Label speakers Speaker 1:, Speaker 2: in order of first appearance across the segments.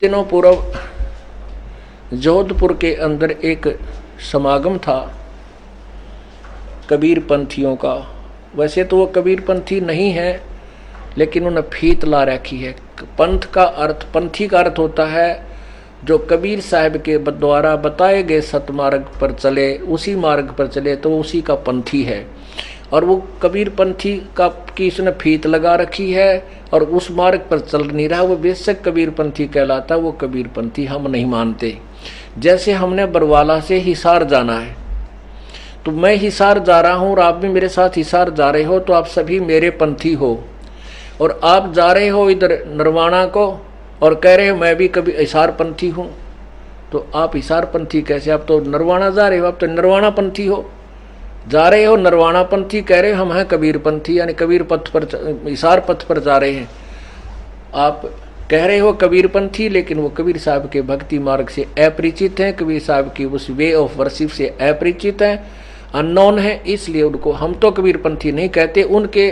Speaker 1: दिनों पूर्व जोधपुर के अंदर एक समागम था कबीर पंथियों का। वैसे तो वो कबीर पंथी नहीं है, लेकिन उन्हें फीत ला रखी है। पंथ का अर्थ, पंथी का अर्थ होता है जो कबीर साहब के द्वारा बताए गए सतमार्ग पर चले, उसी मार्ग पर चले तो उसी का पंथी है। और वो कबीर पंथी का की उसने फीत लगा रखी है और उस मार्ग पर चल नहीं रहा, वो बेशक कबीर पंथी कहलाता। वो कबीर पंथी हम नहीं मानते। जैसे हमने बरवाला से हिसार जाना है, तो मैं हिसार जा रहा हूँ और आप भी मेरे साथ हिसार जा रहे हो, तो आप सभी मेरे पंथी हो। और आप जा रहे हो इधर नरवाना को और कह रहे हो मैं भी कभी हिसार पंथी हूँ, तो आप हिसार पंथी कैसे? आप तो नरवाना जा रहे हो, आप तो नरवाना पंथी हो। जा रहे हो नरवाना पंथी, कह रहे हो हम हैं कबीर पंथी, यानी कबीर पथ पर, हिसार पथ पर जा रहे हैं। आप कह रहे हो कबीर पंथी, लेकिन वो कबीर साहब के भक्ति मार्ग से अपरिचित हैं, कबीर साहब की उस वे ऑफ वर्शिप से अपरिचित हैं, अननोन है। इसलिए उनको हम तो कबीर पंथी नहीं कहते। उनके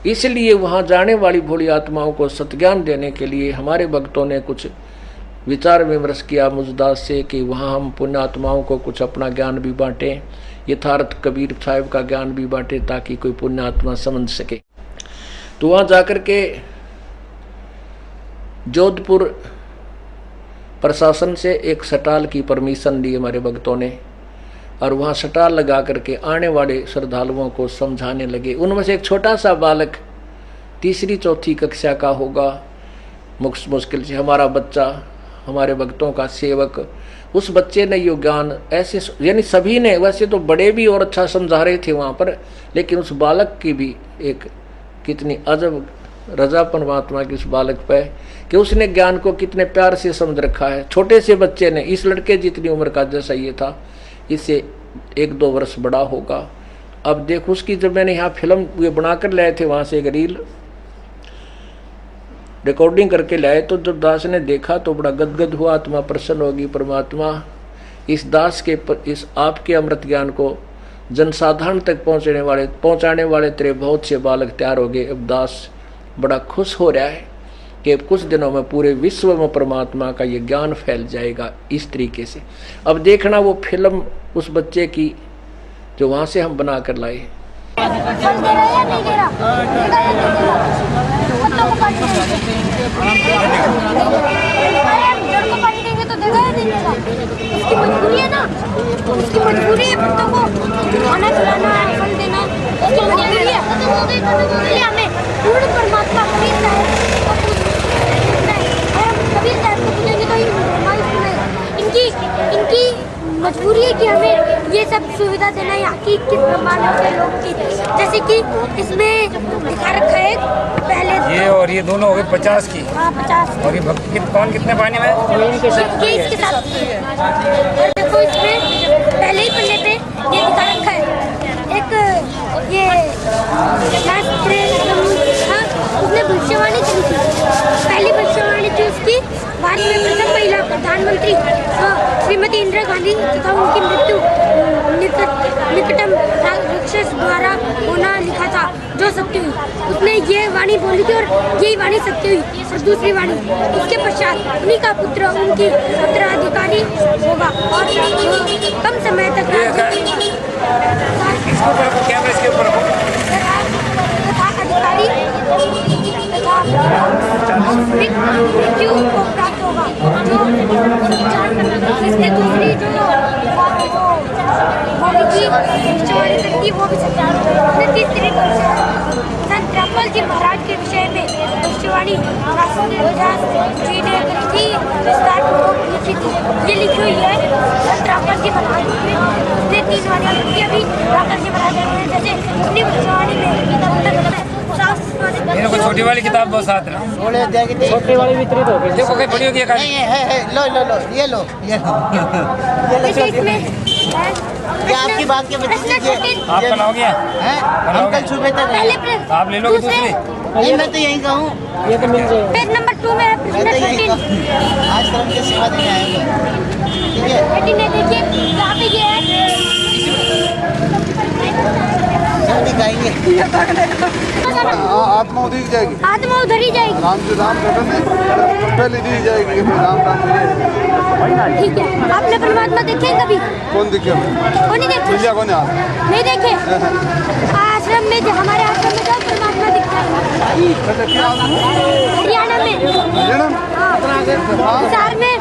Speaker 1: इसलिए वहाँ जाने वाली भोली आत्माओं को सत्ज्ञान देने के लिए हमारे भक्तों ने कुछ विचार विमर्श किया मुजदास से कि वहाँ हम पुण्य आत्माओं को कुछ अपना ज्ञान भी बांटें, यथार्थ कबीर साहब का ज्ञान भी बांटे, ताकि कोई पुण्य आत्मा समझ सके। तो वहाँ जाकर के जोधपुर प्रशासन से एक सटाल की परमिशन ली हमारे भक्तों ने, और वहाँ सटाल लगा करके आने वाले श्रद्धालुओं को समझाने लगे। उनमें से एक छोटा सा बालक 3री 4थी कक्षा का होगा, मुश्किल से हमारा बच्चा, हमारे भक्तों का सेवक, उस बच्चे ने यो ज्ञान ऐसे, यानी सभी ने, वैसे तो बड़े भी और अच्छा समझा रहे थे वहाँ पर, लेकिन उस बालक की भी एक कितनी अजब रजा परमात्मा की उस बालक पे कि उसने ज्ञान को कितने प्यार से समझ रखा है। छोटे से बच्चे ने, इस लड़के जितनी उम्र का जैसा ये था, इससे 1-2 वर्ष बड़ा होगा। अब देखो उसकी, जब मैंने यहाँ फिल्म ये बनाकर लाए थे वहाँ से एक रील रिकॉर्डिंग करके लाए, तो जब दास ने देखा तो बड़ा गदगद हुआ, आत्मा प्रसन्न होगी। परमात्मा इस दास के इस आपके अमृत ज्ञान को जनसाधारण तक पहुँचाने वाले तेरे बहुत से बालक तैयार हो गए। अब दास बड़ा खुश हो रहा है कि कुछ दिनों में पूरे विश्व में परमात्मा का ये ज्ञान फैल जाएगा इस तरीके से। अब देखना वो फिल्म उस बच्चे की जो वहाँ से हम बना कर लाए।
Speaker 2: उसकी मजबूरी है बच्चों को खाना खिलाना, फल देना, उसकी मजबूरी है। इसलिए हमें पूर्ण परमात्मा कबीर साहब को पूजेंगे तो इनकी मजबूरी है कि हमें ये सब सुविधा देना यहाँ की किस ब्रह्मांड के लोग की। जैसे कि इसमें दिखा रखा है पहले
Speaker 3: ये, और ये दोनों हो गए 50 की।
Speaker 2: हाँ 50।
Speaker 3: और ये भक्ति कौन कितने पानी में?
Speaker 2: ये इसके साथ। और देखो इसमें पहले ही पन्ने पे ये दिखा रखा है एक ये शास्त्र था, उसने भविष्यवाणी करी थी। पहली भविष्यवाणी थी उसकी, भारत में प्रथम महिला प्रधानमंत्री श्रीमती इंदिरा गांधी तथा उनकी मृत्यु निकटम राक्षस द्वारा होना लिखा था, जो सत्य हुई। उसने ये वाणी बोली थी और यही वाणी सत्य हुई। और दूसरी वाणी, उसके पश्चात उन्हीं का पुत्र उनकी उत्तराधिकारी होगा और कम समय तक अधिकारी मृत्यु को प्राप्त होगा। जो इसने दूसरी जो भविष्यवाणी वो भी सत्य। तीसरी संत रामपाल जी महाराज के विषय में भविष्यवाणी जी ने करी थी, विस्तार लिखी थी। ये लिखी हुई है संत रामपाल जी महाराज ने 3 वाणियाँ लिखी। अभी रामपाल जी महाराज ने जैसे अपनी भविष्यवाणी में
Speaker 3: छोटी वाली किताब बहुत साथ ना,
Speaker 4: छोटी वाली भी वितरित हो गई।
Speaker 3: देखो कहीं बड़ी होगी।
Speaker 4: लो ये आपकी बात के
Speaker 3: आप बनाओगे
Speaker 4: अंकल सुबह तक
Speaker 3: आप ले लोगे दूसरी?
Speaker 4: ये मैं तो यही कहूँ,
Speaker 2: ये तो मिल जाएगा। पेज नंबर 2 में
Speaker 4: आज कल की सेवा देने आएंगे। ठीक है,
Speaker 2: देखिए यहाँ पे ये है
Speaker 4: आप दिखाएंगे।
Speaker 5: आत्मा उधर जाएगी,
Speaker 2: आत्मा उधर ही जाएगी।
Speaker 5: राम जी राम करने पहले दी जाएगी, राम राम मुझे।
Speaker 2: ठीक है, आपने परमात्मा देखे कभी?
Speaker 5: कौन दिखे?
Speaker 2: कौन नहीं देखे?
Speaker 5: भैया कौन है?
Speaker 2: नहीं देखे? आश्रम में जो हमारे आश्रम में जो परमात्मा दिखता है हरियाणा में, हाँ हिसार में,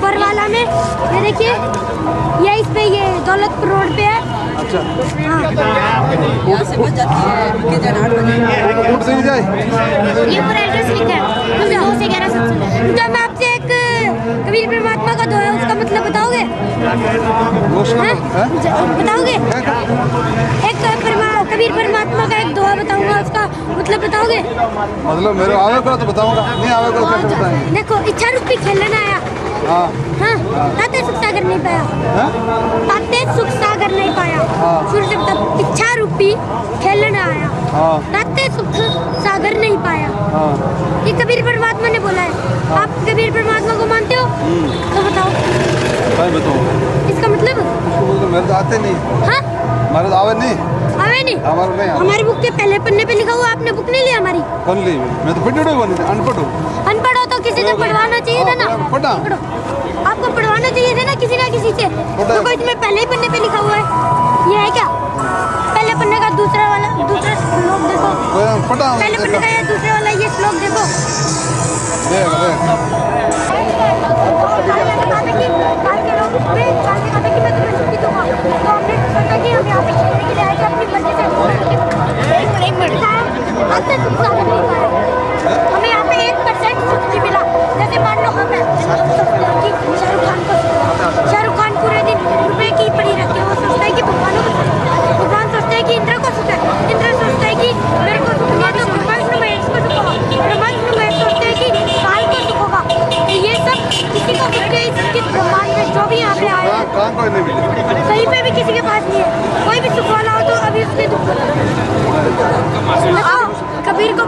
Speaker 2: बरवाला में। ये देखिए, ये इस पे, ये दौलतपुर रोड पे है।
Speaker 5: अच्छा,
Speaker 2: हाँ,
Speaker 5: उठ से जाए।
Speaker 2: ये पूरा एड्रेस लिखा है 2 से 11 सबसे। तो मैं आपसे एक कबीर परमात्मा का दोहा है, उसका मतलब बताओगे? बताओगे? एक कबीर परमात्मा का एक दोहा बताऊंगा, उसका मतलब बताओगे?
Speaker 5: मतलब मेरे आवेगा तो बताऊंगा, नहीं आवेगा तो कैसे बताएंगे?
Speaker 2: देखो, इच्छा रूपी खेलना आया।
Speaker 5: हाँ
Speaker 2: हाँ, ताते सुख सागर नहीं पाया। ताते सुख सागर नहीं पाया। शुरू से बता, इच्छा रूपी खेलना आया। ताते सुख सागर नहीं पाया। ये कबीर परमात्मा ने बोला है। आप कबीर परमात्मा को मानते हो? तो बताओ।
Speaker 5: बताओ
Speaker 2: इसका मतलब?
Speaker 5: तो मेरे तो आते नहीं।
Speaker 2: हाँ,
Speaker 5: हमारे तो आवे नहीं।
Speaker 2: आवे नहीं?
Speaker 5: हमारे नहीं।
Speaker 2: हमारी बुक के पहले पन्ने पे लिखा हुआ, आपने बुक नहीं ली हमारी?
Speaker 5: कौन ली? मैं तो पढ़ी बनी, अनपढ़ हूँ।
Speaker 2: अनपढ़ हो तो किसी से पढ़वाना चाहिए था ना।
Speaker 5: पढ़ा।
Speaker 2: आपको पढ़वाना चाहिए था ना किसी ना किसी से। तो इसमें पहले ही पन्ने पे लिखा हुआ है, ये है क्या? पहले पन्ने का दूसरा वाला, दूसरा श्लोक देखो। पहले पन्ने का या दूसरे वाला ये श्लोक देखो। हमें यहाँ पे 1% सुख की मिला। जैसे मान लो हम शाहरुख खान पूरे दिन रुपए की पड़ी रहती है, वो सोचता है कि भगवान सोचते हैं कि इंद्र को सुख है, इंद्र सोचता है कि मेरे को सुख नहीं, तो ब्रह्मांड में इसको सुख होगा, ब्रह्मांड में सोचते हैं कि काल को सुख होगा। ये सब किसी को सुख नहीं, इसके ब्रह्मांड में जो भी यहाँ पे आया है कहीं पे भी किसी के पास नहीं है। कोई भी सुख वाला हो तो अभी उसने दुख। कबीर को